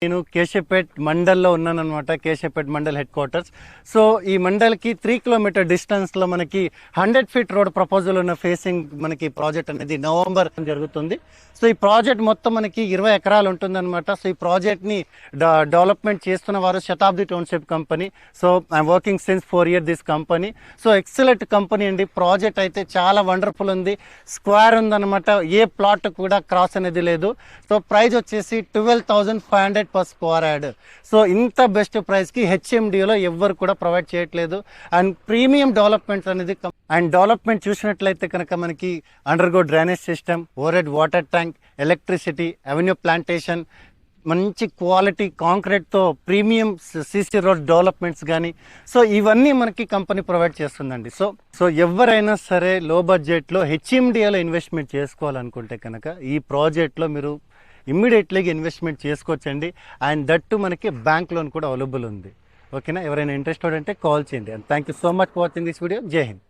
నేను కేశవపేట్ మండల్లో ఉన్నానన్నమాట. కేశవపేట్ mandal head quarters. So ఈ మండల్కి 3 కిలోమీటర్ డిస్టెన్స్లో మనకి 100 ఫీట్ రోడ్ ప్రపోజల్ ఉన్న ఫేసింగ్ మనకి ప్రాజెక్ట్ అనేది నవంబర్ జరుగుతుంది. సో ఈ ప్రాజెక్ట్ మొత్తం మనకి 20 ఎకరాలు ఉంటుందన్నమాట. సో ఈ ప్రాజెక్ట్ని డెవలప్మెంట్ చేస్తున్న వారు Shatabdi township company. So I'm working since 4 years this company. So excellent company అండి. ప్రాజెక్ట్ అయితే చాలా వండర్ఫుల్ ఉంది. స్క్వేర్ ఉందన్నమాట. ఏ ప్లాట్ కూడా క్రాస్ అనేది లేదు. సో ప్రైస్ వచ్చేసి 12,500 per square యార్డ్. సో ఇంత బెస్ట్ ప్రైస్కి హెచ్ఎండిలో ఎవ్వరు కూడా ప్రొవైడ్ చేయట్లేదు. అండ్ ప్రీమియం డెవలప్మెంట్ అనేది అండ్ డెవలప్మెంట్ చూసినట్లయితే కనుక మనకి underground drainage system, overhead water tank, electricity, avenue plantation, మంచి క్వాలిటీ కాంక్రీట్తో ప్రీమియం సిసి రోడ్ డెవలప్మెంట్స్ కానీ సో ఇవన్నీ మనకి కంపెనీ ప్రొవైడ్ చేస్తుందండి. సో ఎవరైనా సరే లో బడ్జెట్లో హెచ్ఎండిఏలో ఇన్వెస్ట్మెంట్ చేసుకోవాలనుకుంటే కనుక ఈ ప్రాజెక్ట్లో మీరు ఇమ్మీడియట్లీగా ఇన్వెస్ట్మెంట్ చేసుకోవచ్చండి. అండ్ దట్టు మనకి బ్యాంక్ లోన్ కూడా అవైలబుల్ ఉంది. ఓకేనా, ఎవరైనా ఇంట్రెస్టెడ్ అంటే కాల్ చేయండి. And thank you so much for watching this video. జై హింద్.